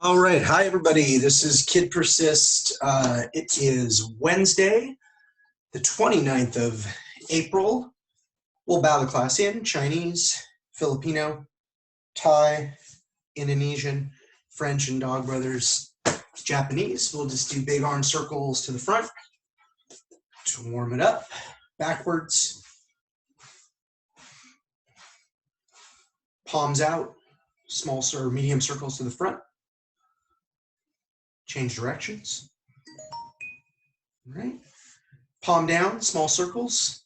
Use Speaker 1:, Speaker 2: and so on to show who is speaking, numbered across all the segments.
Speaker 1: All right. Hi, everybody. This is KidPersist. It is Wednesday, the 29th of April. We'll bow the class in Chinese, Filipino, Thai, Indonesian, French, and Dog Brothers. Japanese, we'll just do big arm circles to the front to warm it up. Backwards. Palms out. Small or medium circles to the front. Change directions. All right. Palm down, small circles.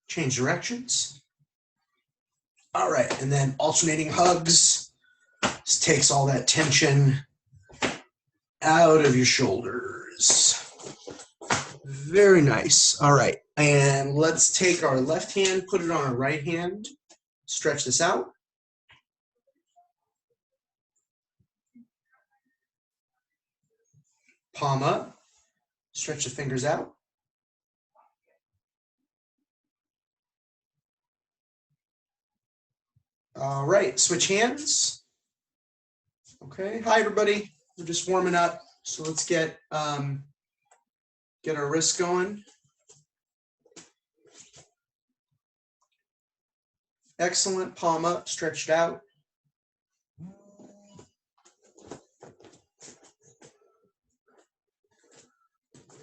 Speaker 1: Change directions. All right, and then alternating hugs. Just takes all that tension out of your shoulders. Very nice. All right, and let's take our left hand, put it on our right hand. Stretch this out. Palm up, stretch the fingers out. All right, switch hands. Okay, hi everybody. We're just warming up, so let's get our wrists going. Excellent, palm up, stretched out.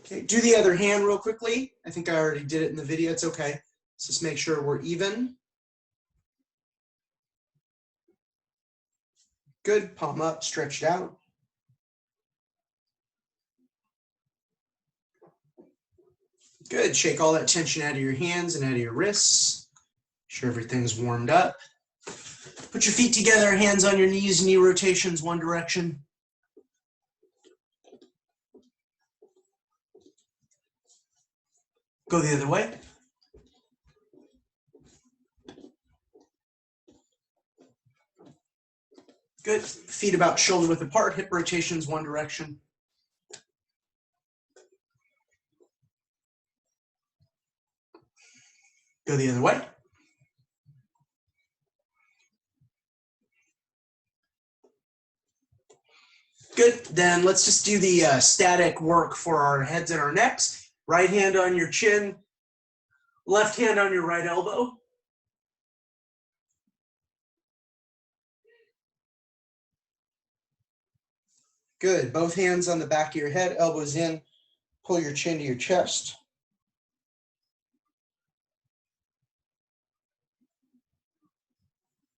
Speaker 1: Okay, do the other hand real quickly. I think I already did it in the video. It's okay. Let's just make sure we're even. Good, palm up, stretched out. Good, shake all that tension out of your hands and out of your wrists. Sure everything's warmed up. Put your feet together, hands on your knees, knee rotations one direction. Go the other way. Good. Feet about shoulder width apart, hip rotations one direction. Go the other way. Good. Then let's just do the static work for our heads and our necks. Right hand on your chin, left hand on your right elbow. Good. Both hands on the back of your head, elbows in. Pull your chin to your chest.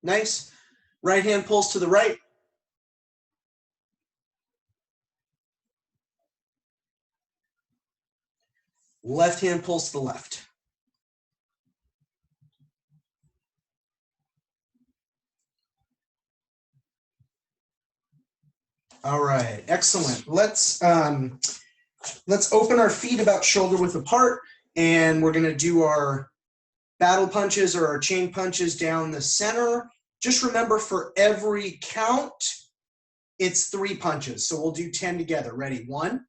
Speaker 1: Nice. Right hand pulls to the right. Left hand pulls to the left. All right, excellent. Let's open our feet about shoulder width apart, and we're gonna do our battle punches or our chain punches down the center. Just remember, for every count, it's 3 punches. So we'll do 10 together. Ready? 1,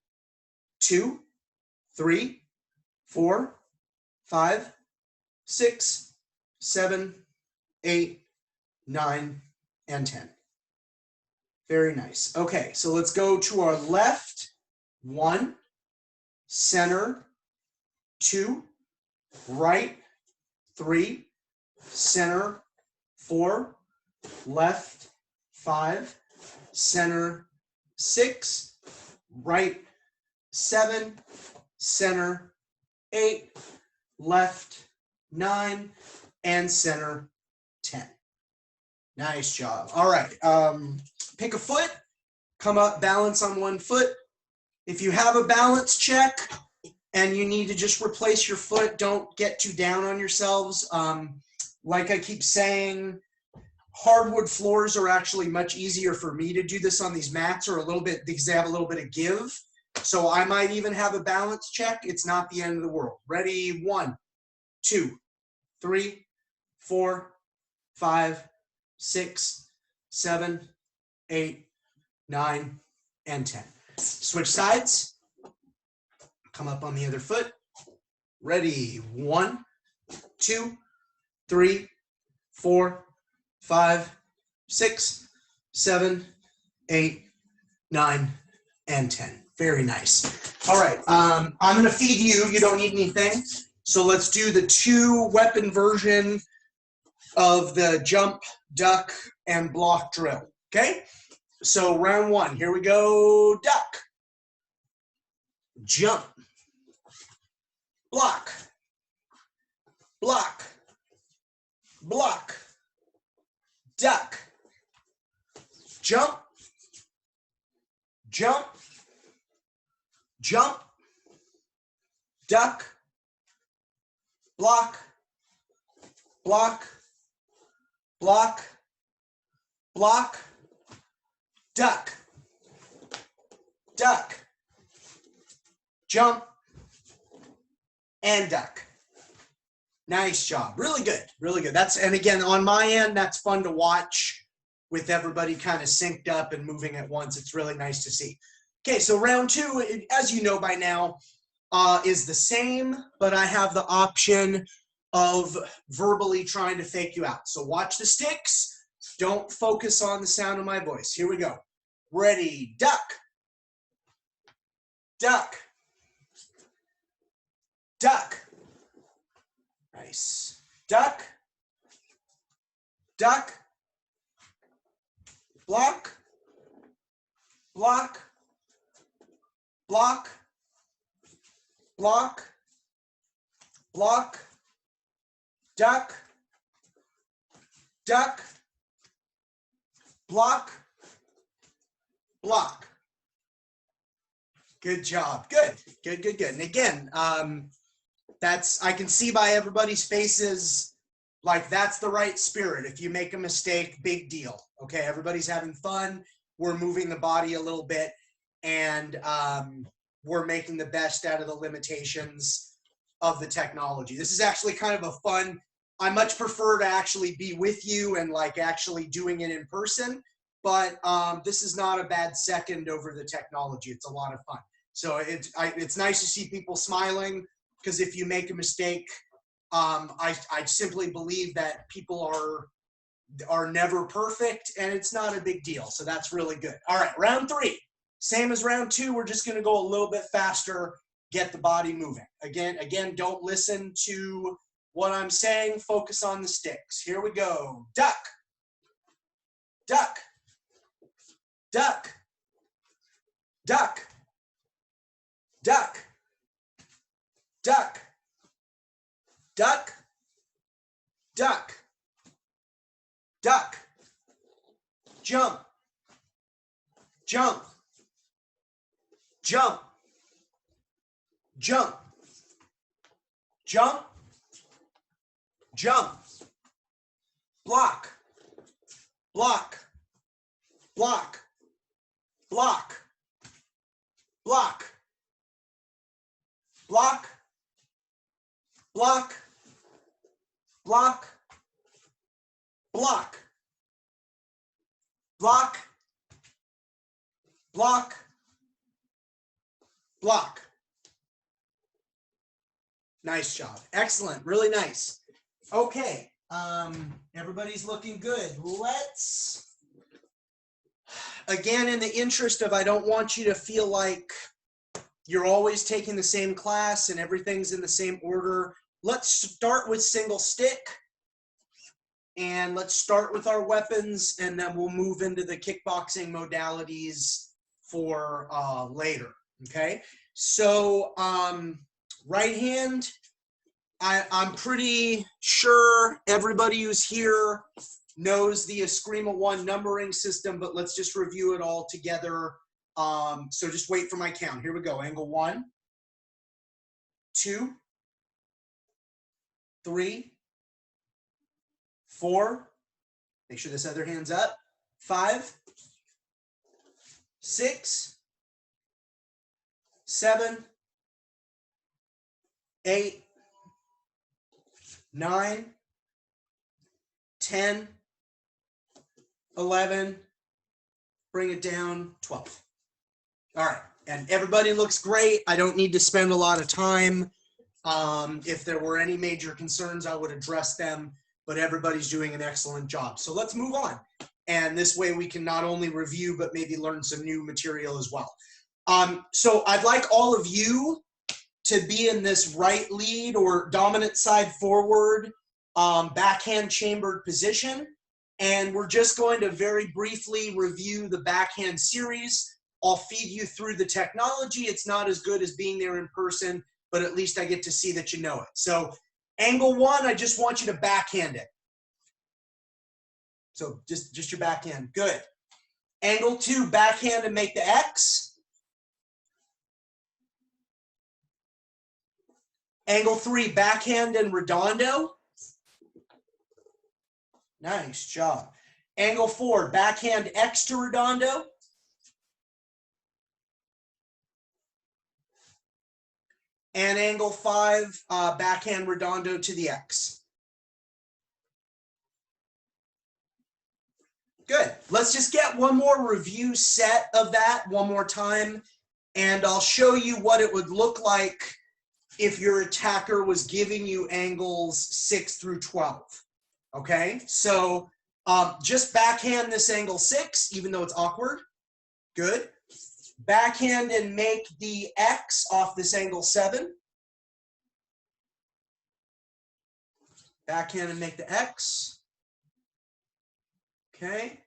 Speaker 1: 2, 3, 4, 5, 6, 7, 8, 9, and 10. Very nice. Okay, so let's go to our left. 1, center, 2, right, 3, center, 4, left, 5, center, 6, right, 7, center, 8, left, 9, and center, 10. Nice job. All right, pick a foot, come up, balance on one foot. If you have a balance check and you need to just replace your foot, don't get too down on yourselves. Like I keep saying, hardwood floors are actually much easier for me to do this on these mats, or a little bit, because they have a little bit of give. So I might even have a balance check. It's not the end of the world. Ready? 1, 2, 3, 4, 5, 6, 7, 8, 9, and 10. Switch sides. Come up on the other foot. Ready? 1, 2, 3, 4, 5, 6, 7, 8, 9, and 10. Very nice. All right, I'm going to feed you. You don't need anything. So let's do the 2-weapon version of the jump, duck, and block drill. Okay? So round 1, here we go. Duck, jump, block, block, block, duck, jump, jump, jump, duck, block, block, block, block, duck, duck, jump, and duck. Nice job. Really good. Really good. And again, on my end, that's fun to watch with everybody kind of synced up and moving at once. It's really nice to see. Okay, so round 2, as you know by now, is the same, but I have the option of verbally trying to fake you out. So watch the sticks. Don't focus on the sound of my voice. Here we go. Ready, duck, duck, duck. Nice. Duck, duck, block, block, block, block, block, duck, duck, block, block. Good job. Good, good, good, good. And again, I can see by everybody's faces, like that's the right spirit. If you make a mistake, big deal. Okay, everybody's having fun. We're moving the body a little bit, and we're making the best out of the limitations of the technology. This is actually kind of a fun, I much prefer to actually be with you and like actually doing it in person, but this is not a bad second over the technology. It's a lot of fun. So it's nice to see people smiling, because if you make a mistake, I simply believe that people are never perfect, and it's not a big deal. So that's really good. All right, round 3. Same as round 2. We're just going to go a little bit faster, get the body moving. Again, don't listen to what I'm saying. Focus on the sticks. Here we go. Duck, duck, duck, duck, duck, duck, duck, duck, duck, jump, jump, jump, jump, jump, jump, block, block, block, block, block, block, block, block, block, block, block, block. Nice job. Excellent. Really nice. Okay. Everybody's looking good. Let's, again, in the interest of, I don't want you to feel like you're always taking the same class and everything's in the same order. Let's start with single stick, and let's start with our weapons, and then we'll move into the kickboxing modalities for later, okay? So right hand, I'm pretty sure everybody who's here knows the Eskrima 1 numbering system, but let's just review it all together. So just wait for my count. Here we go. Angle 1, 2, 3, 4. Make sure this other hand's up. 5, 6, 7, 8, 9, 10, 11, bring it down, 12. All right, and everybody looks great. I don't need to spend a lot of time. If there were any major concerns, I would address them, but everybody's doing an excellent job. So let's move on. And this way we can not only review, but maybe learn some new material as well. So I'd like all of you to be in this right lead or dominant side forward backhand chambered position. And we're just going to very briefly review the backhand series. I'll feed you through the technology. It's not as good as being there in person, but at least I get to see that you know it. So angle one, I just want you to backhand it. So just your backhand, good. Angle two, backhand and make the X. Angle three, backhand and redondo. Nice job. Angle four, backhand X to redondo. And angle five, backhand redondo to the X. Good. Let's just get one more review set of that one more time, and I'll show you what it would look like if your attacker was giving you angles 6 through 12. Okay, so just backhand this angle 6, even though it's awkward. Good. Backhand and make the X off this angle 7. Backhand and make the X. Okay.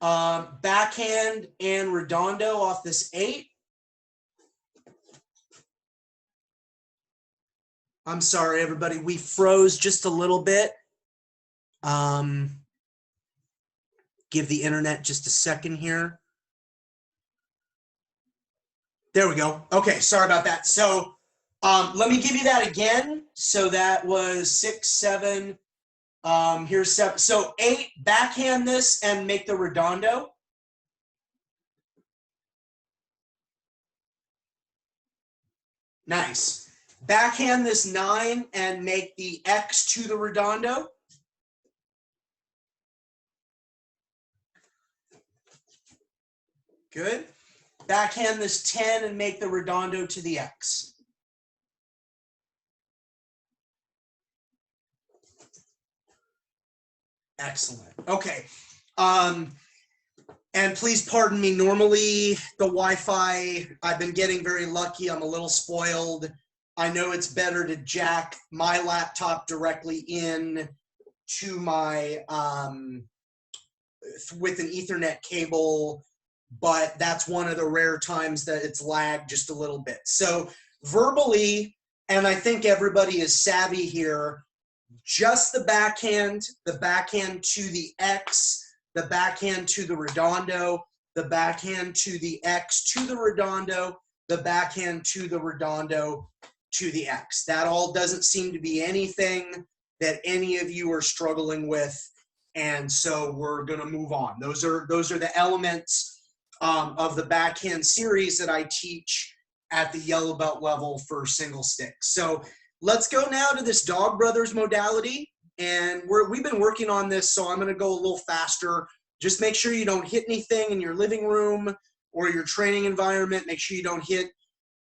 Speaker 1: Backhand and redondo off this 8. I'm sorry, everybody. We froze just a little bit. Give the internet just a second here. There we go. Okay, sorry about that. So let me give you that again. So that was 6, 7. Here's 7. So 8, backhand this and make the redondo. Nice. Backhand this 9 and make the X to the redondo. Good. Backhand this 10 and make the redondo to the X. Excellent. Okay. And please pardon me, normally the Wi-Fi, I've been getting very lucky. I'm a little spoiled. I know it's better to jack my laptop directly in to my, with an Ethernet cable, but that's one of the rare times that it's lagged just a little bit. So verbally, and I think everybody is savvy here, just the backhand to the X, the backhand to the redondo, the backhand to the X to the redondo, the backhand to the redondo to the X. That all doesn't seem to be anything that any of you are struggling with, and so we're going to move on. Those are the elements of the backhand series that I teach at the yellow belt level for single stick. So let's go now to this Dog Brothers modality, and we've been working on this, so I'm going to go a little faster. Just make sure you don't hit anything in your living room or your training environment. Make sure you don't hit.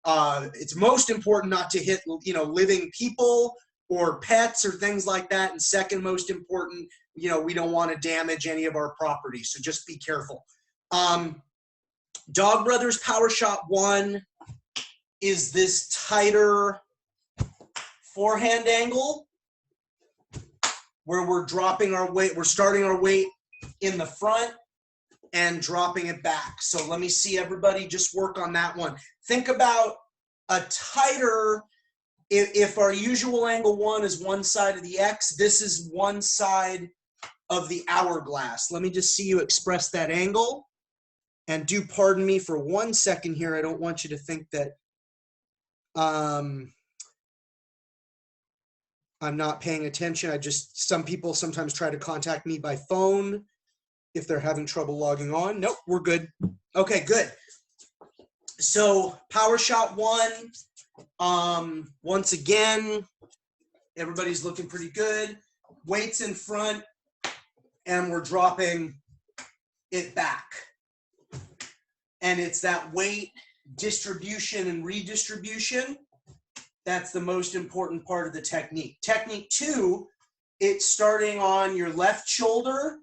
Speaker 1: It's most important not to hit, living people or pets or things like that. And second most important, we don't want to damage any of our property. So just be careful. Dog Brothers Power Shot 1 is this tighter forehand angle where we're dropping our weight. We're starting our weight in the front and dropping it back. So let me see everybody just work on that one. Think about a tighter, if our usual angle 1 is one side of the X, this is one side of the hourglass. Let me just see you express that angle. And do pardon me for 1 second here. I don't want you to think that I'm not paying attention. Some people sometimes try to contact me by phone if they're having trouble logging on. Nope, we're good. Okay, good. So Power Shot 1, once again, everybody's looking pretty good. Weights in front, and we're dropping it back. And it's that weight distribution and redistribution. That's the most important part of the technique. Technique 2, it's starting on your left shoulder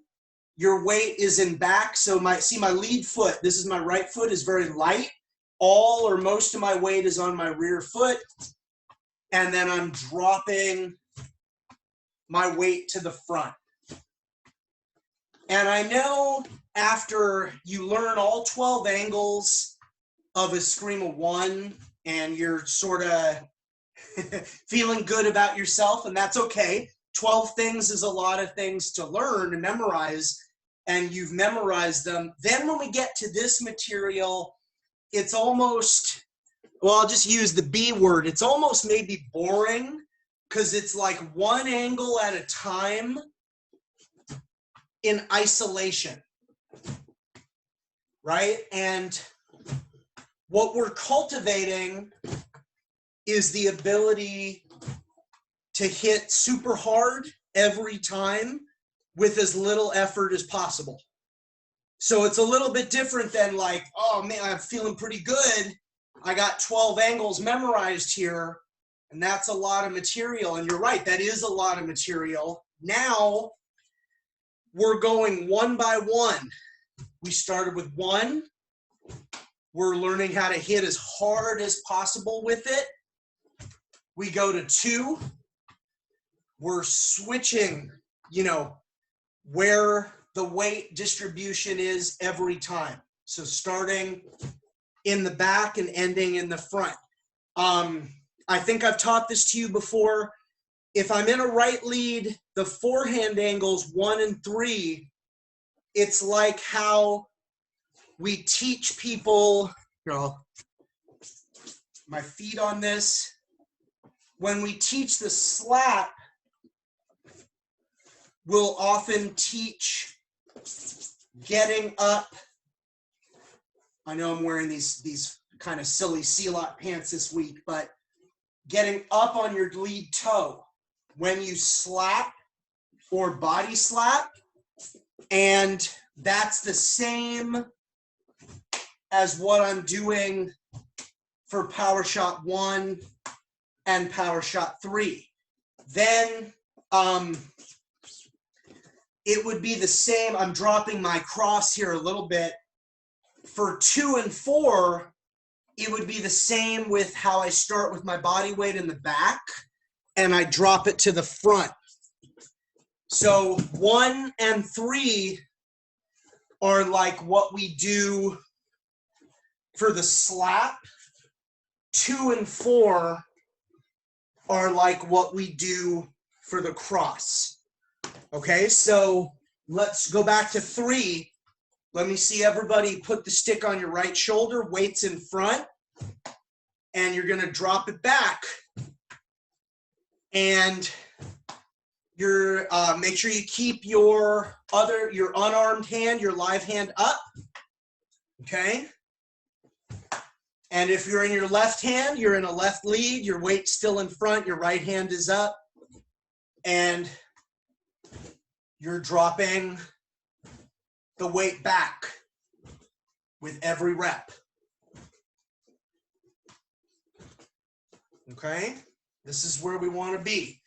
Speaker 1: your weight is in back. So my lead foot, this is my right foot, is very light. All or most of my weight is on my rear foot. And then I'm dropping my weight to the front. And I know after you learn all 12 angles of a Scream of One and you're sort of feeling good about yourself, and that's okay. 12 things is a lot of things to learn and memorize, and you've memorized them. Then when we get to this material, it's almost, well, I'll just use the B word. It's almost maybe boring because it's like one angle at a time in isolation, right? And what we're cultivating is the ability to hit super hard every time with as little effort as possible. So it's a little bit different than like, oh man, I'm feeling pretty good. I got 12 angles memorized here, and that's a lot of material. And you're right, that is a lot of material. Now we're going one by one. We started with one. We're learning how to hit as hard as possible with it. We go to two. We're switching, you know, where the weight distribution is every time. So starting in the back and ending in the front. I think I've taught this to you before. If I'm in a right lead, the forehand angles 1 and 3, it's like how we teach people, you know, my feet on this. When we teach the slap, we'll often teach getting up. I know I'm wearing these kind of silly Silat pants this week, but getting up on your lead toe when you slap or body slap. And that's the same as what I'm doing for power shot 1 and power shot 3. Then it would be the same. I'm dropping my cross here a little bit. For 2 and 4, it would be the same with how I start with my body weight in the back and I drop it to the front. So 1 and 3 are like what we do for the slap. 2 and 4 are like what we do for the cross. Okay, so let's go back to 3. Let me see everybody put the stick on your right shoulder, weights in front, and you're gonna drop it back. And you're make sure you keep your unarmed hand, your live hand up, okay? And if you're in your left hand, you're in a left lead, your weight's still in front, your right hand is up, and you're dropping the weight back with every rep. Okay? This is where we want to be.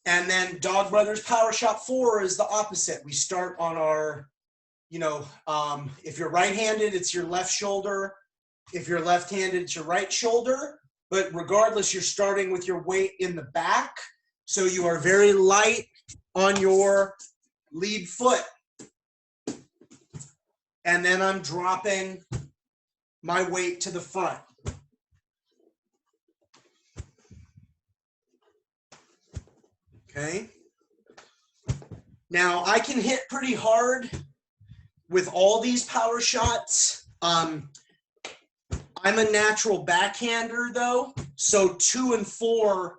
Speaker 1: And then Dog Brothers Power Shot 4 is the opposite. We start on our, you know, if you're right-handed, it's your left shoulder. If you're left-handed, it's your right shoulder. But regardless, you're starting with your weight in the back. So you are very light on your lead foot. And then I'm dropping my weight to the front. Okay. Now I can hit pretty hard with all these power shots. I'm a natural backhander though, so 2 and 4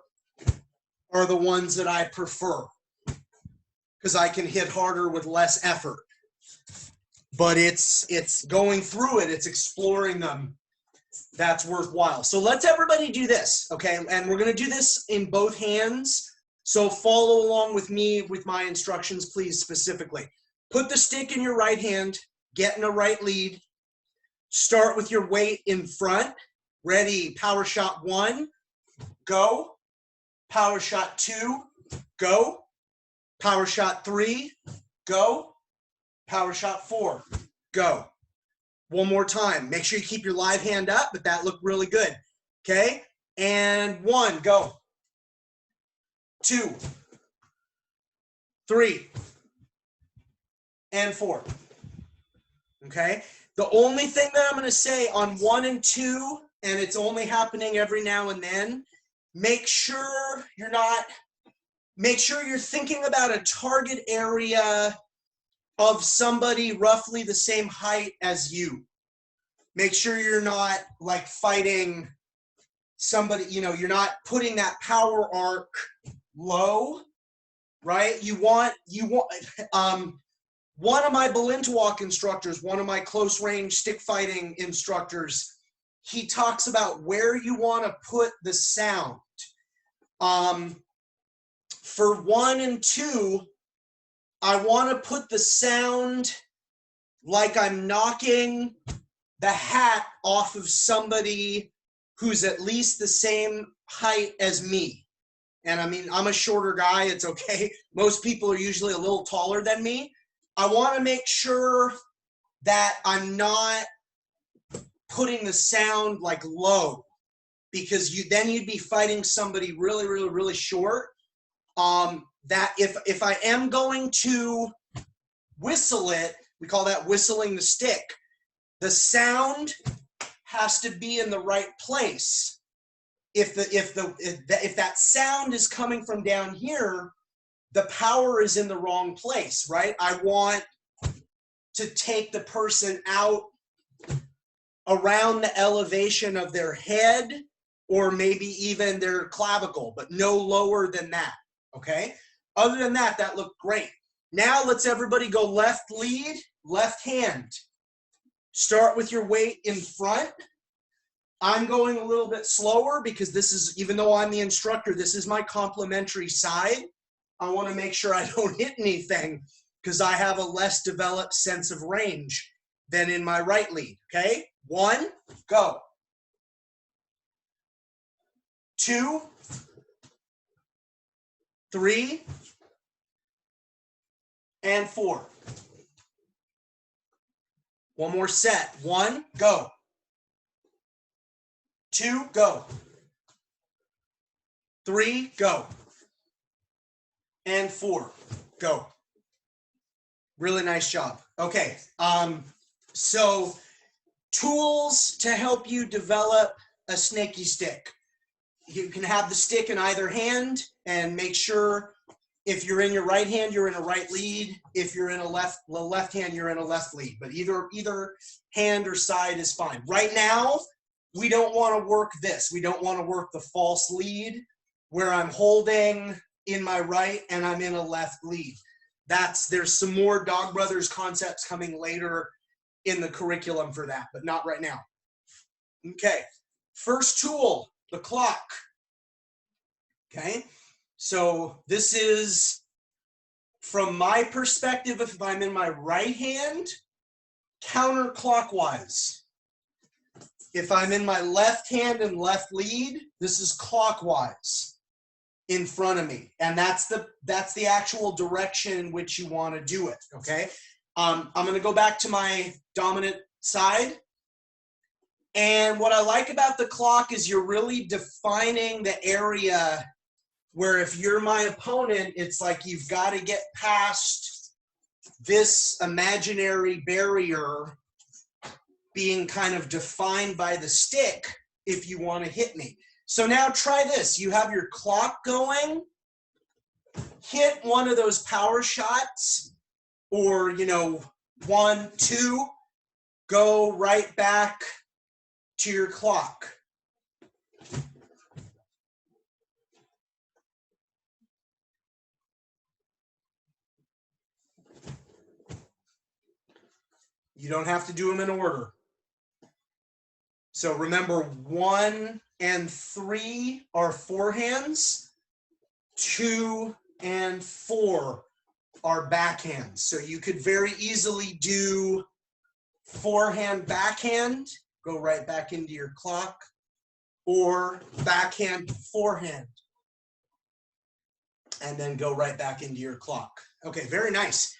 Speaker 1: are the ones that I prefer because I can hit harder with less effort. But it's going through it, it's exploring them. That's worthwhile. So let's everybody do this, okay? And we're gonna do this in both hands. So follow along with me with my instructions, please, specifically. Put the stick in your right hand, get in a right lead. Start with your weight in front. Ready, power shot 1, go. Power shot 2, go. Power shot 3, go. Power shot 4, go. One more time. Make sure you keep your live hand up, but that looked really good. Okay, and 1, go. 2, 3, and 4. Okay, the only thing that I'm going to say on 1 and 2, and it's only happening every now and then, make sure you're thinking about a target area of somebody roughly the same height as you. Make sure you're not like fighting somebody, you're not putting that power arc low, right? You want one of my Balintawak instructors, one of my close range stick fighting instructors, he talks about where you want to put the sound. For 1 and 2, I want to put the sound like I'm knocking the hat off of somebody who's at least the same height as me. And I mean, I'm a shorter guy, it's okay. Most people are usually a little taller than me. I want to make sure that I'm not putting the sound like low, because then you'd be fighting somebody really, really, really short. That if I am going to whistle it, we call that whistling the stick. The sound has to be in the right place. If that sound is coming from down here, the power is in the wrong place, right? I want to take the person out around the elevation of their head, or maybe even their clavicle, but no lower than that, okay? Other than that, that looked great. Now let's everybody go left lead, left hand. Start with your weight in front. I'm going a little bit slower because this is, even though I'm the instructor, this is my complimentary side. I want to make sure I don't hit anything because I have a less developed sense of range than in my right lead, okay? 1, go. 2, 3, and 4. One more set. 1, go. 2, go. 3, go. And 4, go. Really nice job. Okay, so tools to help you develop a snaky stick. You can have the stick in either hand, and make sure if you're in your right hand, you're in a right lead. If you're in a left hand, you're in a left lead. But either hand or side is fine. Right now, we don't want to work this. We don't want to work the false lead where I'm holding in my right and I'm in a left lead. There's some more Dog Brothers concepts coming later in the curriculum for that, but not right now. Okay, first tool, the clock. Okay, so this is, from my perspective, if I'm in my right hand, counterclockwise. If I'm in my left hand and left lead, this is clockwise in front of me. And that's the actual direction in which you want to do it, okay? I'm going to go back to my dominant side. And what I like about the clock is you're really defining the area where, if you're my opponent, it's like you've got to get past this imaginary barrier being kind of defined by the stick if you want to hit me. So now try this. You have your clock going, hit one of those power shots, or 1, 2, go right back to your clock. You don't have to do them in order. So remember, 1 and 3 are forehands, 2 and 4 are backhands. So you could very easily do forehand, backhand, go right back into your clock, or backhand, forehand, and then go right back into your clock. Okay, very nice.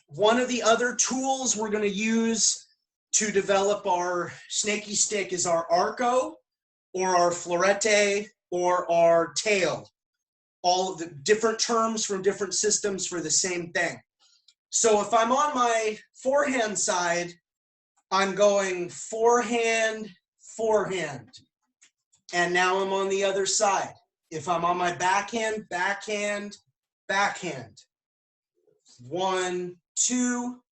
Speaker 1: One of the other tools we're going to use to develop our snaky stick is our arco or our florete or our tail. All of the different terms from different systems for the same thing. So if I'm on my forehand side, I'm going forehand, forehand. And now I'm on the other side. If I'm on my backhand, backhand, backhand. 1, 2,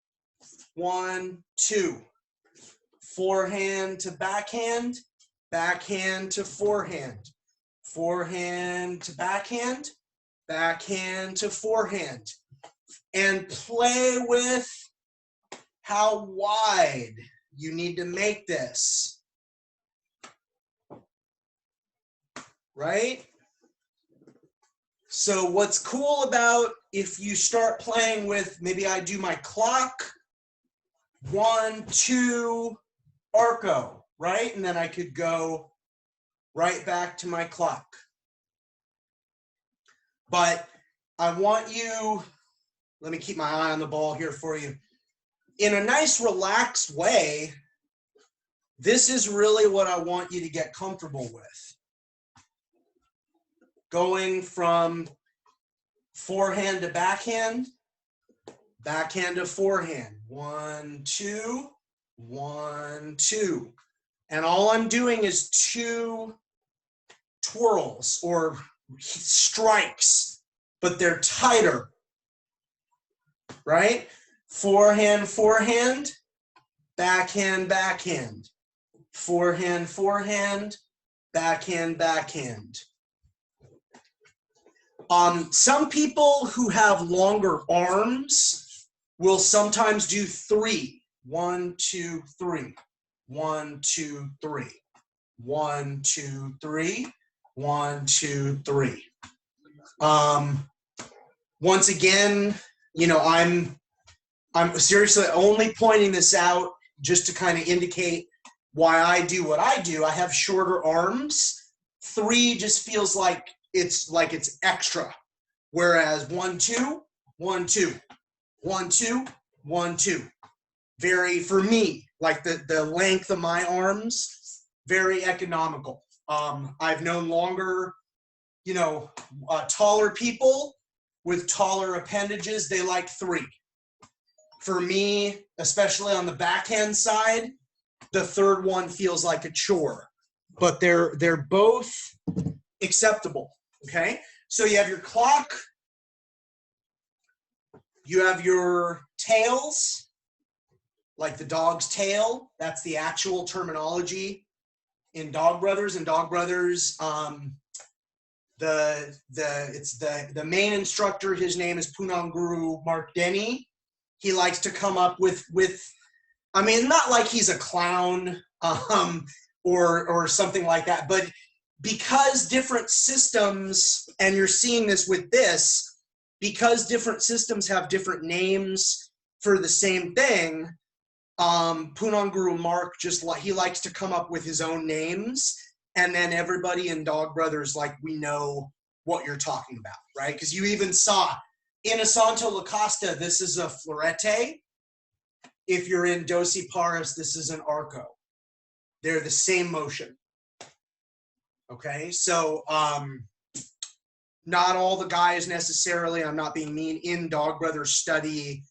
Speaker 1: 1, 2. Forehand to backhand, backhand to forehand. Forehand to backhand, backhand to forehand. And play with how wide you need to make this. Right? So what's cool about if you start playing with, maybe I do my clock, 1, 2, arco, right? And then I could go right back to my clock. But I want you, let me keep my eye on the ball here for you. In a nice relaxed way, this is really what I want you to get comfortable with. Going from forehand to backhand, backhand to forehand. 1, 2, 1, 2. And all I'm doing is 2 twirls or strikes, but they're tighter, right? Forehand, forehand, backhand, backhand. Forehand, forehand, backhand, backhand. Some people who have longer arms will sometimes do 3. 1, 2, 3. 1, 2, 3. 1, 2, 3. 1, 2, 3. Once again, you know, I'm seriously only pointing this out just to kind of indicate why I do what I do. I have shorter arms. 3 just feels like it's extra. Whereas 1, 2, 1, 2, 1, 2, 1, 2. Very, for me, like the length of my arms, very economical. I've known longer, you know, taller people with taller appendages, they like 3. For me, especially on the backhand side, the third one feels like a chore, but they're both acceptable. Okay, so you have your clock, you have your tails, like the dog's tail. That's the actual terminology in Dog Brothers. In Dog Brothers, the main instructor, his name is Punang Guru Mark Denny. He likes to come up with I mean, not like he's a clown or something like that, but because different systems, and you're seeing this with this, because different systems have different names for the same thing, Punang Guru Mark he likes to come up with his own names, and then everybody in Dog Brothers, like, we know what you're talking about, right? Because you even saw in Asanto La Costa, this is a florete. If you're in Dosi Paris, this is an arco. They're the same motion. Okay, so not all the guys necessarily, I'm not being mean, in Dog Brothers study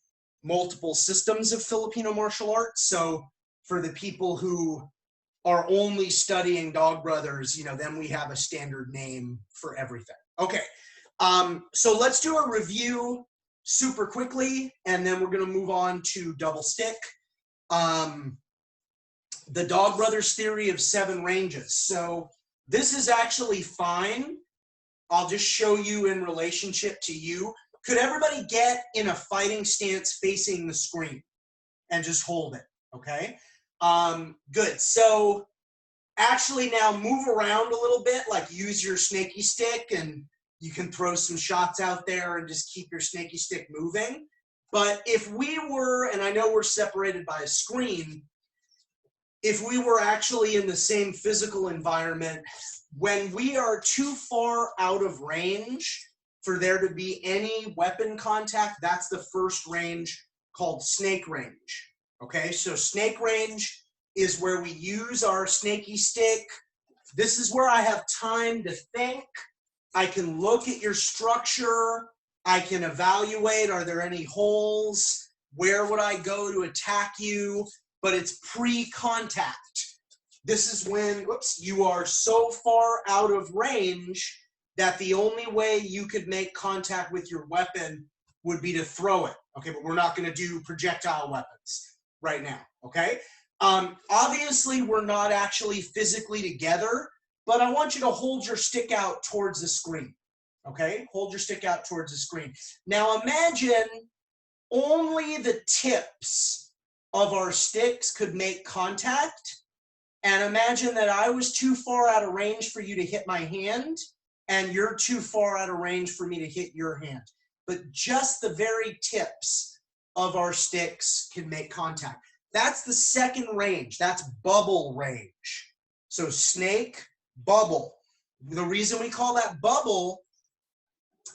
Speaker 1: multiple systems of Filipino martial arts. So for the people who are only studying Dog Brothers, you know, then we have a standard name for everything. Okay, so let's do a review super quickly, and then we're going to move on to double stick. The Dog Brothers theory of 7 ranges. So this is actually fine. I'll just show you in relationship to you. Could everybody get in a fighting stance facing the screen and just hold it, okay? Good. So actually now move around a little bit, like use your snaky stick, and you can throw some shots out there and just keep your snaky stick moving. But if we were, and I know we're separated by a screen, if we were actually in the same physical environment, when we are too far out of range for there to be any weapon contact, that's the first range called snake range. Okay, so snake range is where we use our snaky stick. This is where I have time to think. I can look at your structure. I can evaluate, are there any holes? Where would I go to attack you? But it's pre-contact. This is when, whoops, you are so far out of range that the only way you could make contact with your weapon would be to throw it. Okay, but we're not going to do projectile weapons right now, okay? Obviously, we're not actually physically together, but I want you to hold your stick out towards the screen, okay? Hold your stick out towards the screen. Now imagine only the tips of our sticks could make contact, and imagine that I was too far out of range for you to hit my hand, and you're too far out of range for me to hit your hand. But just the very tips of our sticks can make contact. That's the second range. That's bubble range. So snake, bubble. The reason we call that bubble,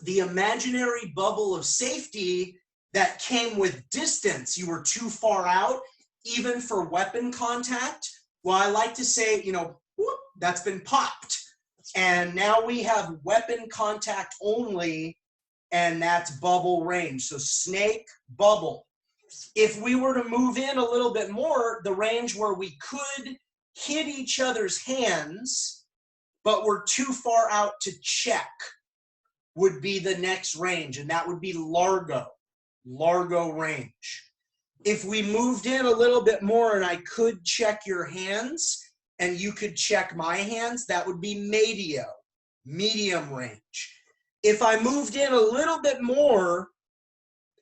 Speaker 1: the imaginary bubble of safety that came with distance. You were too far out, even for weapon contact. Well, I like to say, you know, whoop, that's been popped. And now we have weapon contact only, and that's bubble range. So snake, bubble. If we were to move in a little bit more, the range where we could hit each other's hands, but we're too far out to check, would be the next range, and that would be Largo range. If we moved in a little bit more and I could check your hands and you could check my hands, that would be medium range. If I moved in a little bit more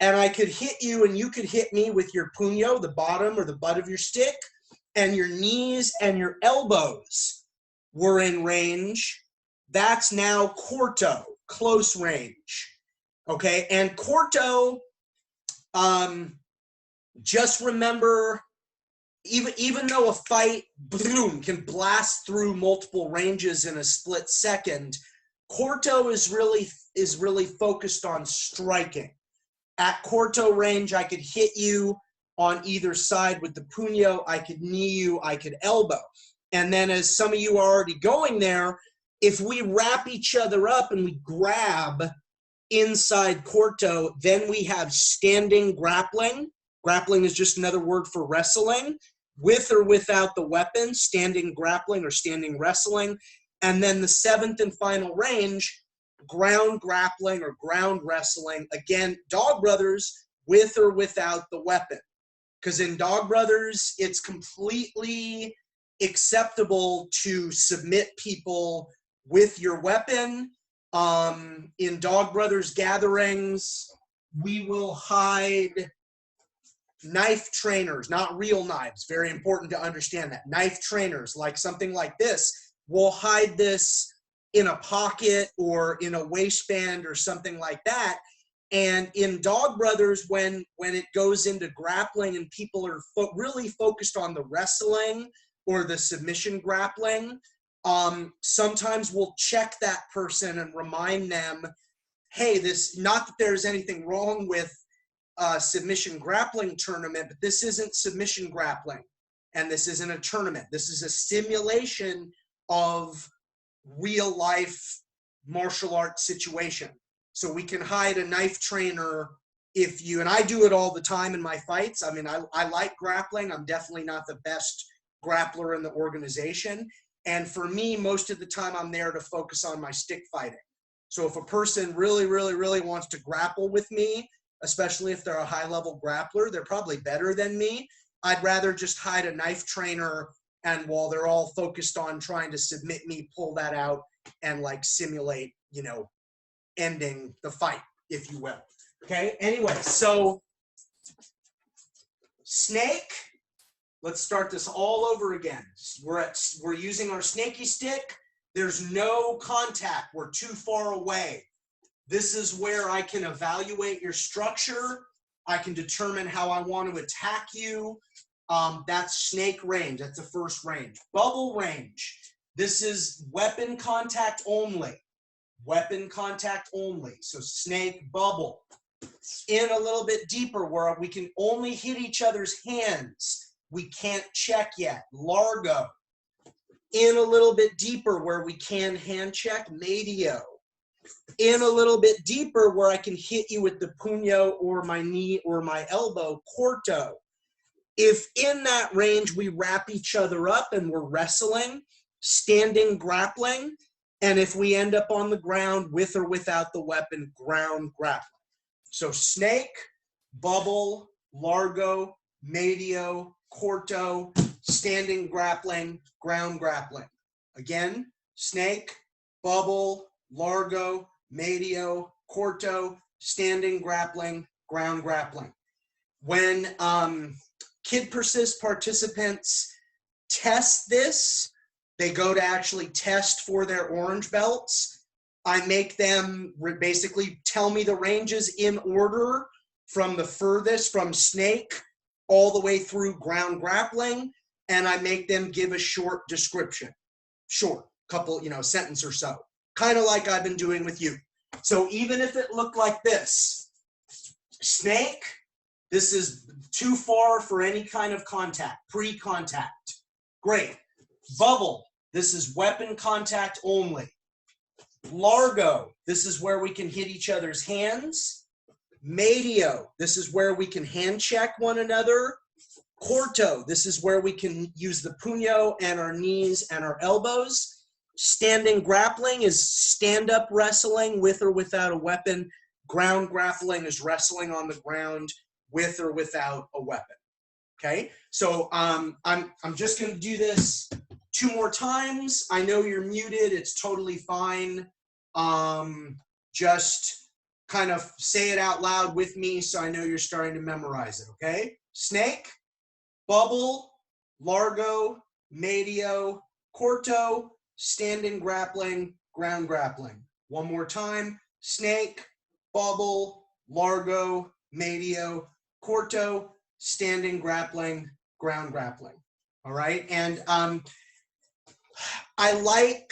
Speaker 1: and I could hit you and you could hit me with your puño, the bottom or the butt of your stick, and your knees and your elbows were in range, that's now corto, close range. Okay, and corto, just remember, even though a fight, boom, can blast through multiple ranges in a split second, corto is really focused on striking. At corto range, I could hit you on either side with the puño, I could knee you, I could elbow. And then as some of you are already going there, if we wrap each other up and we grab inside corto, then we have standing grappling. Grappling is just another word for wrestling, with or without the weapon, standing grappling or standing wrestling. And then the seventh and final range, ground grappling or ground wrestling. Again, Dog Brothers, with or without the weapon. Because in Dog Brothers, it's completely acceptable to submit people with your weapon. In Dog Brothers gatherings, we will hide knife trainers, not real knives. Very important to understand that. Knife trainers, like something like this, we'll hide this in a pocket or in a waistband or something like that. And in Dog Brothers, when it goes into grappling and people are really focused on the wrestling or the submission grappling, sometimes we'll check that person and remind them, hey, this, not that there's anything wrong with submission grappling tournament, but this isn't submission grappling, and this isn't a tournament. This is a simulation of real life martial arts situation. So we can hide a knife trainer if you, and I do it all the time in my fights. I mean, I like grappling. I'm definitely not the best grappler in the organization. And for me, most of the time I'm there to focus on my stick fighting. So if a person really, really, really wants to grapple with me, especially if they're a high-level grappler, they're probably better than me, I'd rather just hide a knife trainer, and while they're all focused on trying to submit me, pull that out and like simulate, you know, ending the fight, if you will. Okay, anyway, so snake, let's start this all over again. We're using our snaky stick. There's no contact. We're too far away. This is where I can evaluate your structure. I can determine how I want to attack you. That's snake range. That's the first range. Bubble range. This is weapon contact only. weapon contact only. So snake, bubble. In a little bit deeper where we can only hit each other's hands. We can't check yet. Largo. In a little bit deeper where we can hand check. Medio. In a little bit deeper where I can hit you with the puño or my knee or my elbow. Corto. If in that range we wrap each other up and we're wrestling, standing grappling, and if we end up on the ground with or without the weapon, ground grappling. So snake, bubble, largo, medio, corto, standing grappling, ground grappling. Again, snake, bubble, largo, medio, corto, standing grappling, ground grappling. When KidPersist participants test this, they go to actually test for their orange belts. I make them basically tell me the ranges in order from the furthest, from snake all the way through ground grappling, and I make them give a short description. Short, couple, sentence or so. Kind of like I've been doing with you. So even if it looked like this, snake, this is too far for any kind of contact, pre-contact. Great. Bubble, this is weapon contact only. Largo, this is where we can hit each other's hands. Medio, this is where we can hand check one another. Corto, this is where we can use the puño and our knees and our elbows. Standing grappling is stand-up wrestling with or without a weapon. Ground grappling is wrestling on the ground with or without a weapon. Okay, so I'm just going to do this 2 more times. I know you're muted. It's totally fine. Just kind of say it out loud with me so I know you're starting to memorize it, okay? Snake, bubble, largo, medio, corto, standing grappling, ground grappling. One more time. Snake, bubble, largo, medio, corto, standing grappling, ground grappling. All right, and I like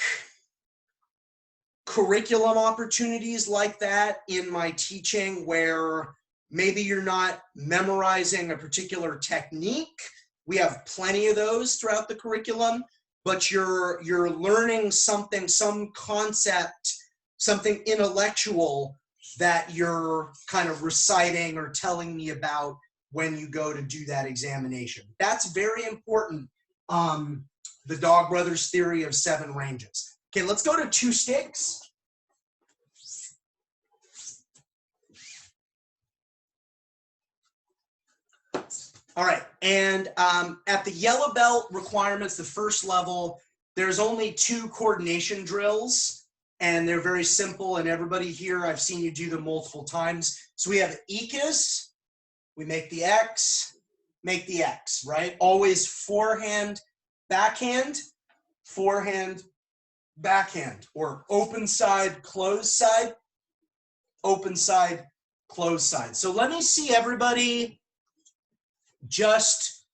Speaker 1: curriculum opportunities like that in my teaching where maybe you're not memorizing a particular technique. We have plenty of those throughout the curriculum, but you're learning something, some concept, something intellectual that you're kind of reciting or telling me about when you go to do that examination. That's very important. The Dog Brothers theory of 7 ranges. Okay, let's go to 2 sticks. All right, and at the yellow belt requirements, the first level, there's only 2 coordination drills, and they're very simple, and everybody here, I've seen you do them multiple times. So we have Ikas, we make the X, right? Always forehand, backhand, or open side, closed side, open side, closed side. So let me see everybody just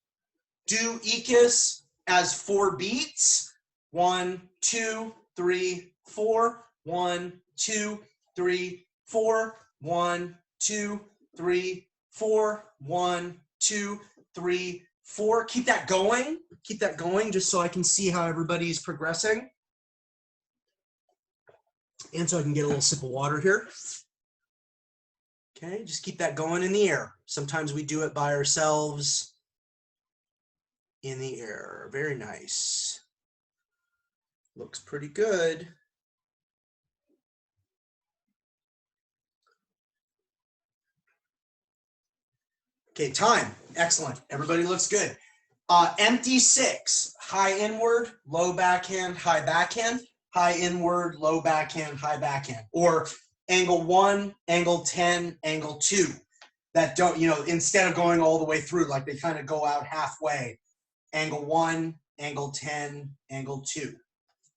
Speaker 1: do Ikas as 4 beats. 1, 2, 3, 4. 1, 2, 3, 4. 1, 2, 3, 4. 1, 2, 3, 4. Keep that going. Keep that going just so I can see how everybody's progressing. And so I can get a little sip of water here. Okay, just keep that going in the air. Sometimes we do it by ourselves in the air. Very nice. Looks pretty good. Okay, time. Excellent. Everybody looks good. Empty 6. High inward, low backhand, high backhand. High inward, low backhand, high backhand. Or angle 1, angle 10, angle 2. That don't, instead of going all the way through, like they kind of go out halfway. Angle 1, angle 10, angle 2.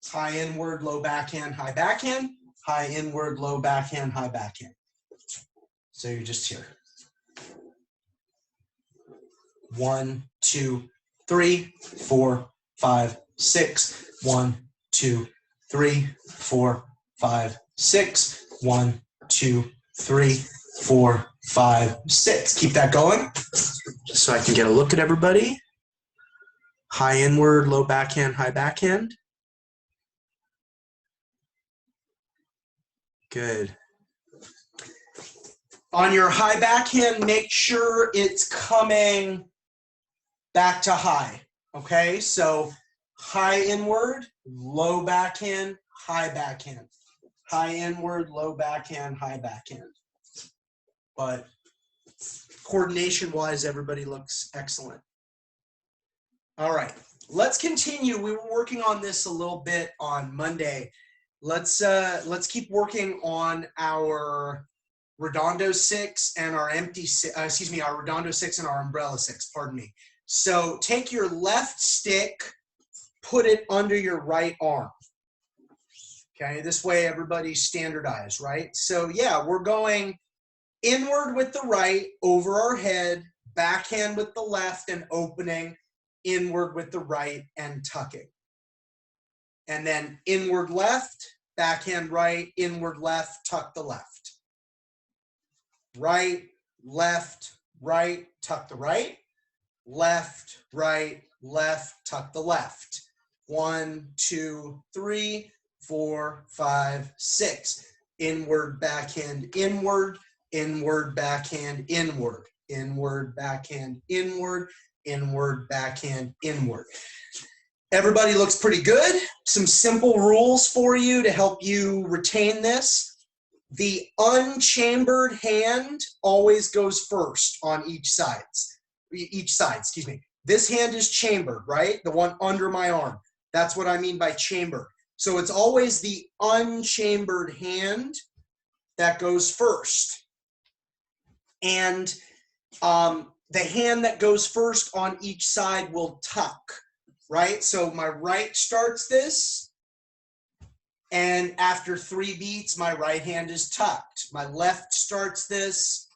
Speaker 1: High inward, low backhand, high backhand. High inward, low backhand, high backhand. So you're just here. 1, 2, 3, 4, 5, 6. 1, 2, 3, 4, 5, 6. 1, 2, 3, 4, 5, 6. Keep that going. Just so I can get a look at everybody. High inward, low backhand, high backhand. Good. On your high backhand, make sure it's coming back to high. Okay, so high inward, low backhand, high backhand. High inward, low backhand, high backhand. But coordination-wise, everybody looks excellent. All right, let's continue. We were working on this a little bit on Monday. Let's keep working on our Redondo 6 and our our Redondo 6 and our Umbrella 6, pardon me. So take your left stick, put it under your right arm. Okay, this way everybody's standardized, right? So yeah, we're going inward with the right, over our head, backhand with the left and opening, inward with the right and tucking. And then inward left, backhand right, inward left, tuck the left. Right, left, right, tuck the right. Left, right, left, tuck the left. 1, 2, 3, 4, 5, 6. Inward, backhand, inward, inward, backhand, inward, inward, backhand, inward, inward, backhand, inward. Everybody looks pretty good. Some simple rules for you to help you retain this. The unchambered hand always goes first on each side, excuse me. This hand is chambered, right? The one under my arm. That's what I mean by chambered. So it's always the unchambered hand that goes first. And the hand that goes first on each side will tuck, right? So my right starts this, and after 3 beats, my right hand is tucked. My left starts this,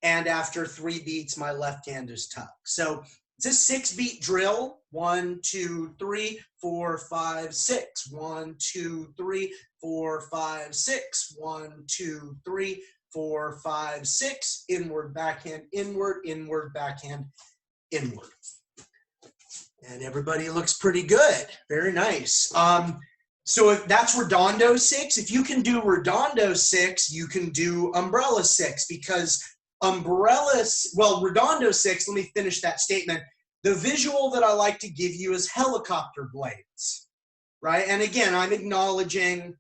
Speaker 1: and after 3 beats, my left hand is tucked. So it's a 6-beat drill. 1, 2, 3, 4, 5, 6. 1, 2, 3, 4, 5, 6. 1, 2, 3, 4, 5, 6. Inward, backhand, inward, inward, backhand, inward. And everybody looks pretty good. Very nice. So if that's Redondo 6, if you can do Redondo 6, you can do Umbrella 6, because Redondo 6, let me finish that statement. The visual that I like to give you is helicopter blades, right? And again, I'm acknowledging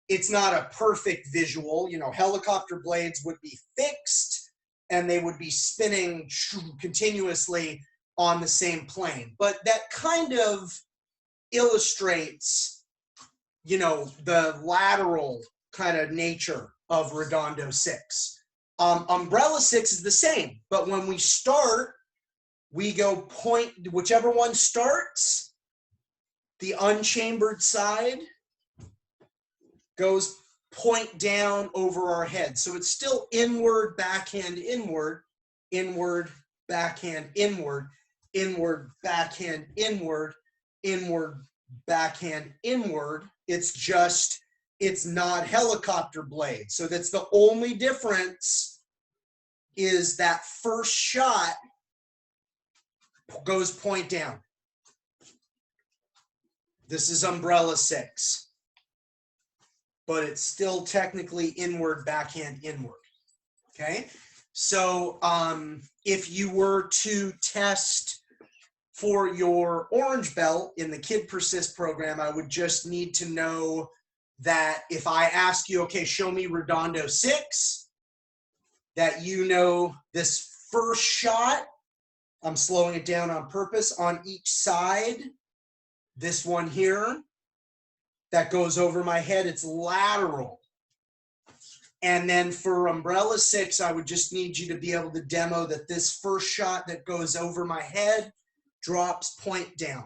Speaker 1: it's not a perfect visual. You know, helicopter blades would be fixed and they would be spinning continuously on the same plane. But that kind of illustrates, you know, the lateral kind of nature of Redondo 6. Umbrella 6 is the same, but when we start, we go point, whichever one starts, the unchambered side goes point down over our head. So it's still inward, backhand, inward, inward, backhand, inward, inward, backhand, inward, inward, backhand, inward. It's just, it's not helicopter blade. So that's the only difference, is that first shot goes point down. This is Umbrella 6, but it's still technically inward, backhand, inward. Okay, so if you were to test for your orange belt in the KidPersist program, I would just need to know that if I ask you, okay, show me Redondo 6, that you know this first shot, I'm slowing it down on purpose, on each side, this one here, that goes over my head, it's lateral. And then for Umbrella 6, I would just need you to be able to demo that this first shot that goes over my head drops point down.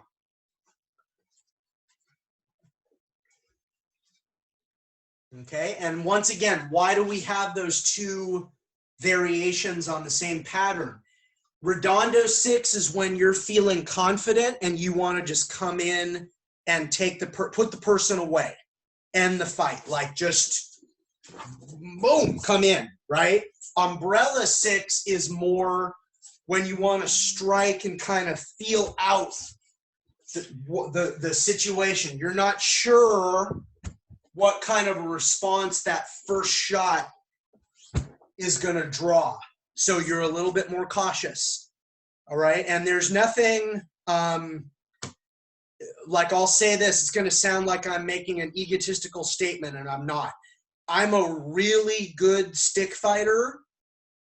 Speaker 1: Okay, and once again, why do we have those two variations on the same pattern? Redondo 6 is when you're feeling confident and you want to just come in and take put the person away, end the fight, like just boom, come in, right? Umbrella 6 is more when you want to strike and kind of feel out the situation. You're not sure what kind of a response that first shot is going to draw. So you're a little bit more cautious. All right. And there's nothing, like I'll say this, it's going to sound like I'm making an egotistical statement, and I'm not. I'm a really good stick fighter.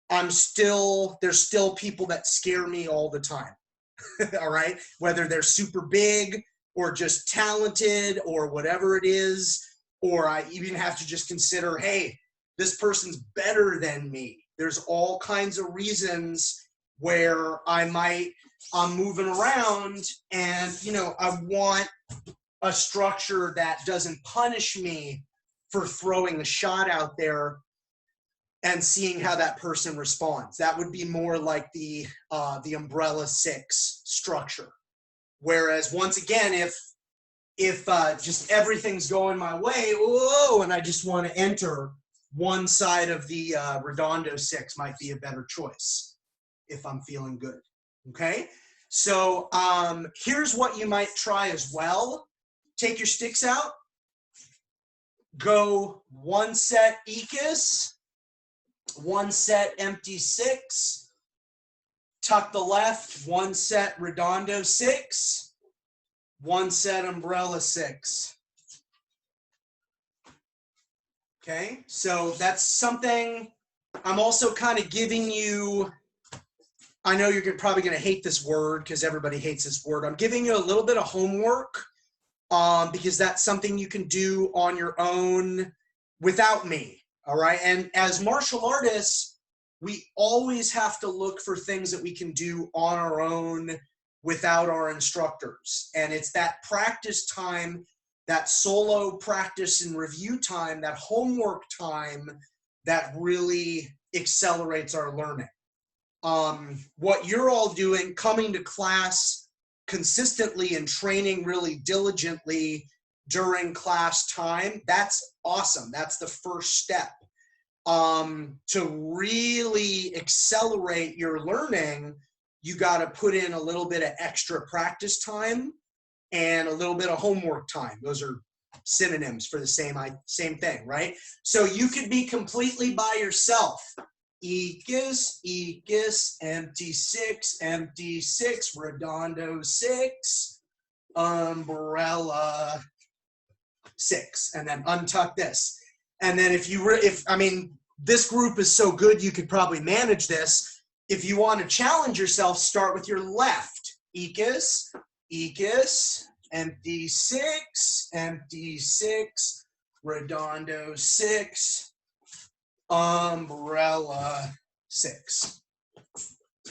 Speaker 1: There's still people that scare me all the time. All right. Whether they're super big or just talented or whatever it is, or I even have to just consider, hey, this person's better than me. There's all kinds of reasons where I'm moving around and, I want a structure that doesn't punish me for throwing a shot out there and seeing how that person responds. That would be more like the umbrella 6 structure. Whereas once again, if just everything's going my way, whoa, and I just want to enter, one side of the Redondo 6 might be a better choice if I'm feeling good. Okay, so here's what you might try as well. Take your sticks out. Go 1 set Ikis, 1 set empty 6. Tuck the left, 1 set Redondo 6, 1 set umbrella 6. Okay, so that's something I'm also kind of giving you. I know you're probably going to hate this word because everybody hates this word. I'm giving you a little bit of homework because that's something you can do on your own without me. All right. And as martial artists, we always have to look for things that we can do on our own without our instructors. And it's that practice time, that solo practice and review time, that homework time that really accelerates our learning. What you're all doing, coming to class consistently and training really diligently during class time, that's awesome. That's the first step. To really accelerate your learning, you got to put in a little bit of extra practice time and a little bit of homework time. Those are synonyms for the same thing, right? So you could be completely by yourself. Ikis, Ikis, empty 6, empty 6, Redondo 6, umbrella 6, and then untuck this. And then this group is so good, you could probably manage this. If you want to challenge yourself, start with your left. Ikis, Ikis, empty 6, empty 6, Redondo 6, umbrella 6.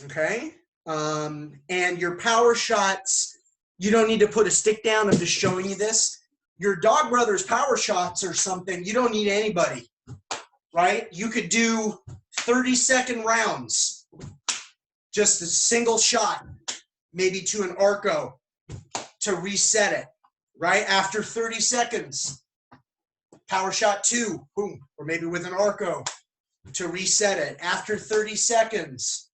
Speaker 1: Okay? And your power shots, you don't need to put a stick down. I'm just showing you this. Your Dog Brothers power shots are something, you don't need anybody, right? You could do 30-second rounds, just a single shot, maybe to an arco to reset it, right? After 30 seconds, power shot 2, boom, or maybe with an arco to reset it. After 30 seconds,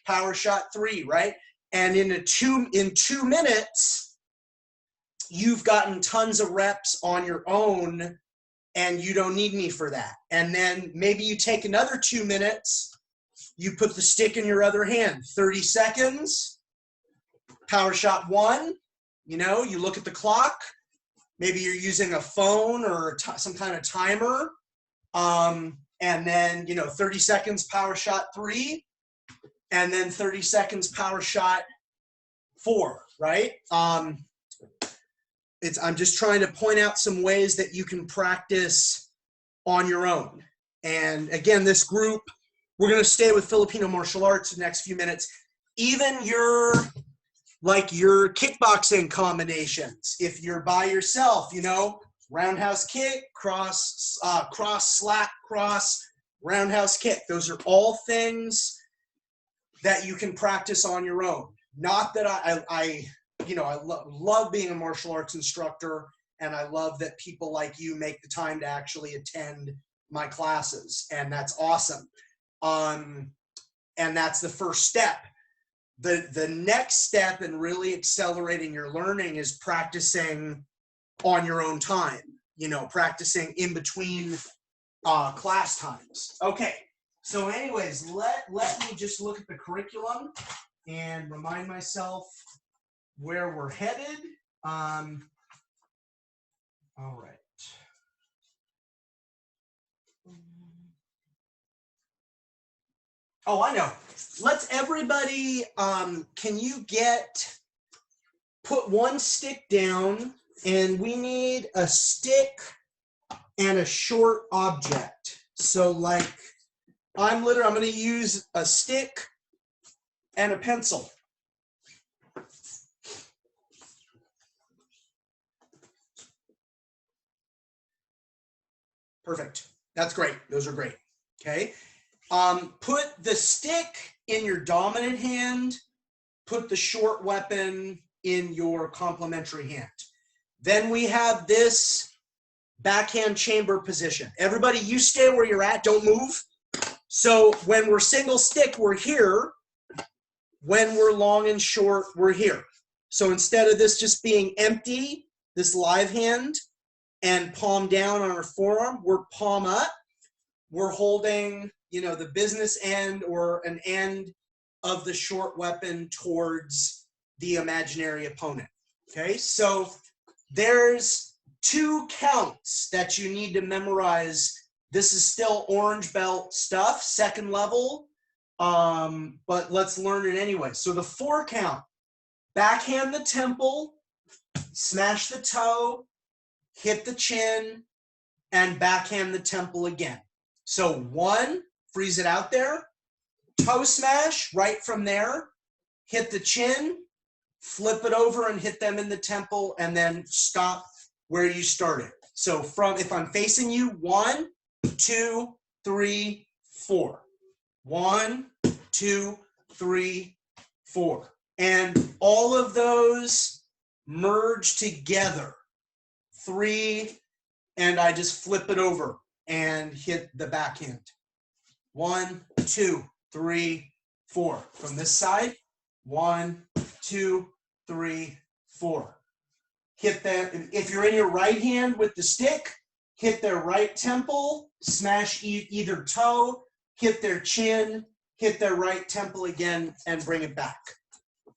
Speaker 1: power shot 3, right? And in 2 minutes, you've gotten tons of reps on your own, and you don't need me for that. And then maybe you take another 2 minutes, you put the stick in your other hand, 30 seconds, power shot 1, you look at the clock, maybe you're using a phone or some kind of timer, and then, 30 seconds, power shot 3, and then 30 seconds, power shot 4, right? I'm just trying to point out some ways that you can practice on your own. And again, this group, we're going to stay with Filipino martial arts the next few minutes. Even your kickboxing combinations, if you're by yourself, roundhouse kick, cross, slap, cross, roundhouse kick. Those are all things that you can practice on your own. Not that I love being a martial arts instructor, and I love that people like you make the time to actually attend my classes, and that's awesome. And that's the first step. The next step in really accelerating your learning is practicing on your own time, you know, practicing in between class times. Okay, so anyways, let me just look at the curriculum and remind myself where we're headed. All right. Oh, I know. Let's everybody, can you put one stick down, and we need a stick and a short object. So like, I'm going to use a stick and a pencil. Perfect. That's great. Those are great. Okay. Put the stick in your dominant hand, put the short weapon in your complementary hand. Then we have this backhand chamber position. Everybody, you stay where you're at, don't move. So when we're single stick, we're here. When we're long and short, we're here. So instead of this just being empty, this live hand and palm down on our forearm, we're palm up. We're holding, you know, the business end or an end of the short weapon towards the imaginary opponent. Okay, so there's 2 counts that you need to memorize. This is still orange belt stuff, second level, but let's learn it anyway. So the 4 count: backhand the temple, smash the toe, hit the chin, and backhand the temple again. So 1, freeze it out there, toe smash right from there, hit the chin, flip it over and hit them in the temple, and then stop where you started. So from, if I'm facing you, 1, 2, 3, 4. 1, 2, 3, 4. And all of those merge together. 3, and I just flip it over and hit the backhand. 1, 2, 3, 4. From this side, 1, 2, 3, 4. Hit that. If you're in your right hand with the stick, hit their right temple, smash either toe, hit their chin, hit their right temple again, and bring it back.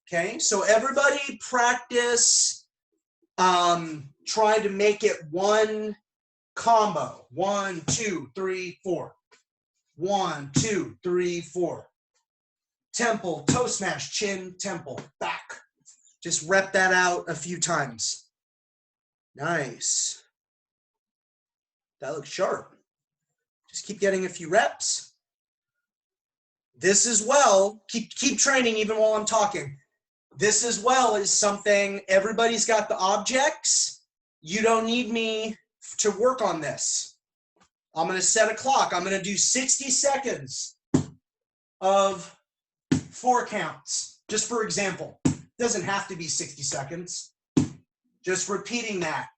Speaker 1: Okay, so everybody practice trying to make it one combo. 1, 2, 3, 4. 1, 2, 3, 4. Temple, toe smash, chin, temple, back. Just rep that out a few times. Nice. That looks sharp. Just keep getting a few reps. This as well, keep training even while I'm talking. This as well is something, everybody's got the objects. You don't need me to work on this. I'm going to set a clock. I'm going to do 60 seconds of 4 counts, just for example. Doesn't have to be 60 seconds. Just repeating that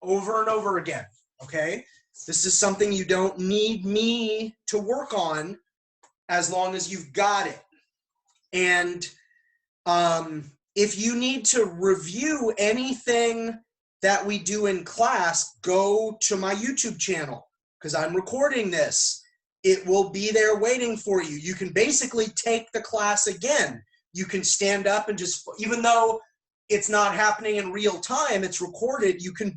Speaker 1: over and over again, okay? This is something you don't need me to work on as long as you've got it. And if you need to review anything that we do in class, go to my YouTube channel because I'm recording this. It will be there waiting for you. You can basically take the class again. You can stand up and just, even though it's not happening in real time, it's recorded, you can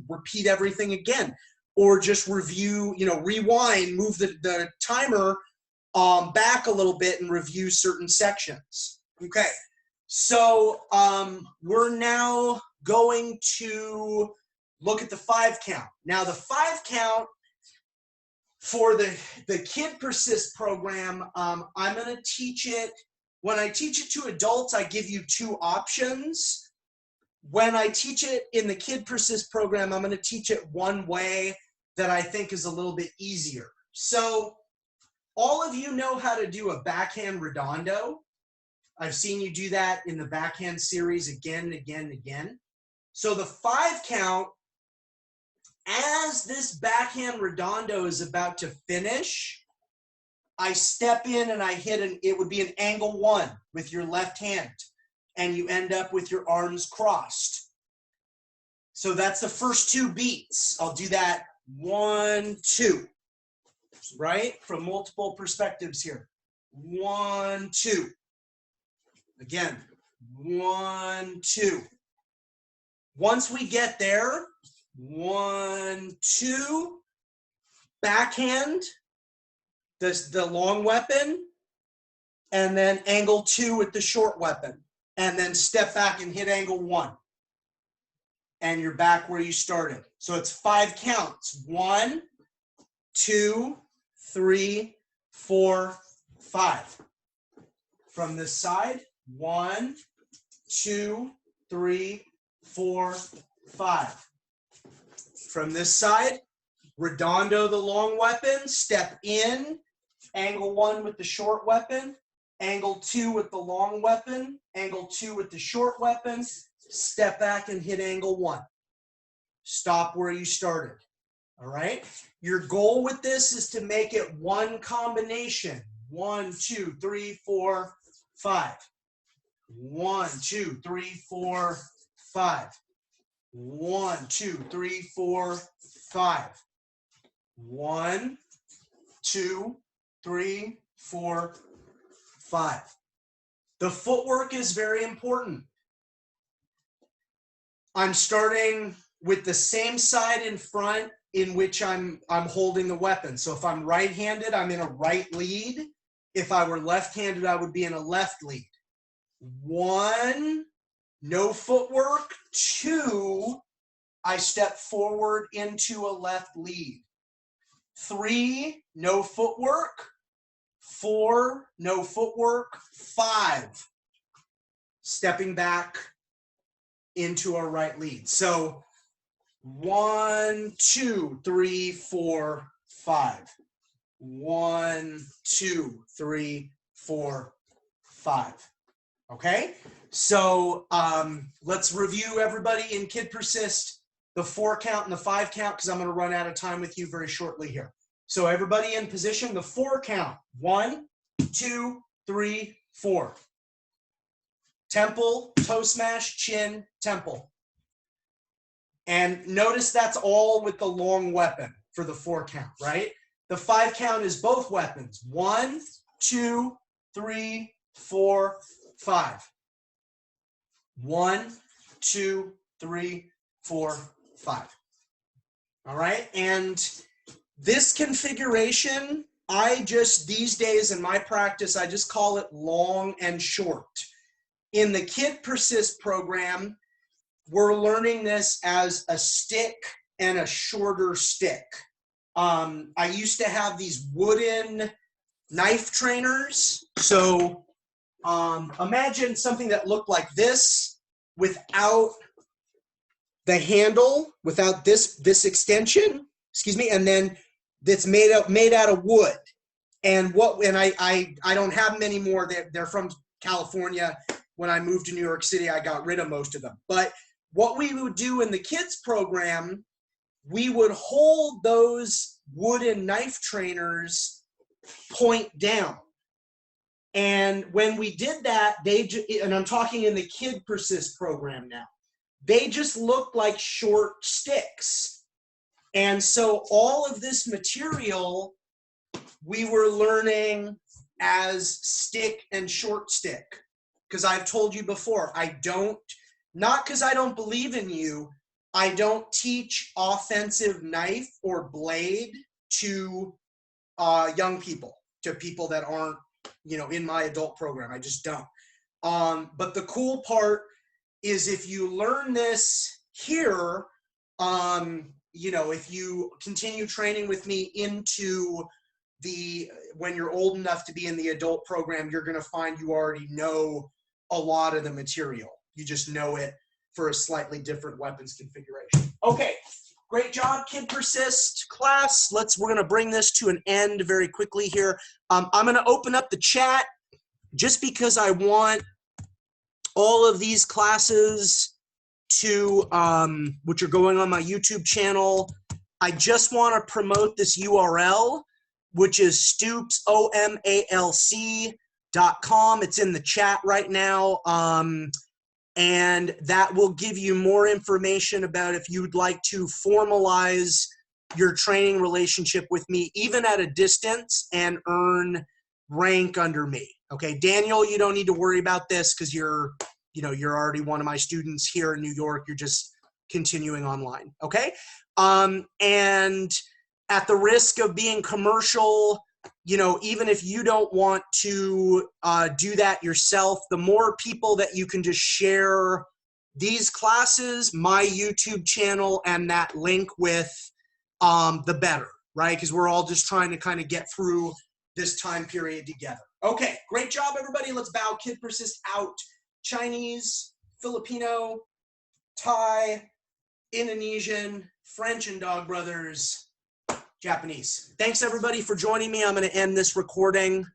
Speaker 1: repeat everything again. Or just review, you know, rewind, move the timer back a little bit and review certain sections. Okay, so we're now going to look at the 5 count. Now the 5 count for the KidPersist program, I'm going to teach it. When I teach it to adults, I give you 2 options. When I teach it in the KidPersist program, I'm going to teach it one way that I think is a little bit easier. So all of you know how to do a backhand redondo. I've seen you do that in the backhand series again and again and again. So the 5 count As this backhand redondo is about to finish, I step in and I hit it would be an angle 1 with your left hand, and you end up with your arms crossed. So that's the first 2 beats. I'll do that 1, 2, right? From multiple perspectives here. 1, 2. Again, 1, 2. Once we get there, 1, 2, backhand, the long weapon, and then angle 2 with the short weapon, and then step back and hit angle 1. And you're back where you started. So it's 5 counts. 1, 2, 3, 4, 5. From this side, 1, 2, 3, 4, 5. From this side, redondo the long weapon, step in, angle 1 with the short weapon, angle 2 with the long weapon, angle 2 with the short weapon, step back and hit angle 1. Stop where you started. All right? Your goal with this is to make it one combination. 1, 2, 3, 4, 5. 1, 2, 3, 4, 5. 1, 2, 3, 4, 5. 1, 2, 3, 4, 5. The footwork is very important. I'm starting with the same side in front in which I'm holding the weapon. So if I'm right-handed, I'm in a right lead. If I were left-handed, I would be in a left lead. 1, no footwork. 2, I step forward into a left lead. 3, no footwork. 4, no footwork. 5, stepping back into a right lead. So 1, 2, 3, 4, 5. 1, 2, 3, 4, 5. Okay, so let's review everybody in KidPersist, the 4 count and the 5 count, because I'm going to run out of time with you very shortly here. So everybody in position, the 4 count. 1, 2, 3, 4. Temple, toe smash, chin, temple. And notice that's all with the long weapon for the 4 count, right? The 5 count is both weapons. 1, 2, 3, 4, 5. 1, 2, 3, 4, 5. All right, and this configuration, these days in my practice, I just call it long and short. In the KidPersist program, we're learning this as a stick and a shorter stick. I used to have these wooden knife trainers. So imagine something that looked like this without the handle, without this extension, excuse me, and then that's made out of wood. And I don't have them anymore. They're from California. When I moved to New York City, I got rid of most of them. But what we would do in the kids program, we would hold those wooden knife trainers point down. And when we did that, and I'm talking in the KidPersist program now, they just looked like short sticks. And so all of this material we were learning as stick and short stick. Because I've told you before, not because I don't believe in you, I don't teach offensive knife or blade to young people, to people that aren't, in my adult program. I just don't. But the cool part is if you learn this here, if you continue training with me into when you're old enough to be in the adult program, you're going to find you already know a lot of the material. You just know it for a slightly different weapons configuration. Okay, great job, KidPersist class. We're going to bring this to an end very quickly here. I'm going to open up the chat just because I want all of these classes to, which are going on my YouTube channel, I just want to promote this URL, which is Stoops, OMALC.com. It's in the chat right now. And that will give you more information about if you'd like to formalize your training relationship with me, even at a distance, and earn rank under me. Okay, Daniel, you don't need to worry about this because you're already one of my students here in New York. You're just continuing online. Okay, and at the risk of being commercial, even if you don't want to do that yourself, the more people that you can just share these classes, my YouTube channel, and that link with, the better, right? Because we're all just trying to kind of get through this time period together. Okay, great job, everybody. Let's bow. KidPersist out. Chinese, Filipino, Thai, Indonesian, French, and Dog Brothers, Japanese. Thanks, everybody, for joining me. I'm going to end this recording.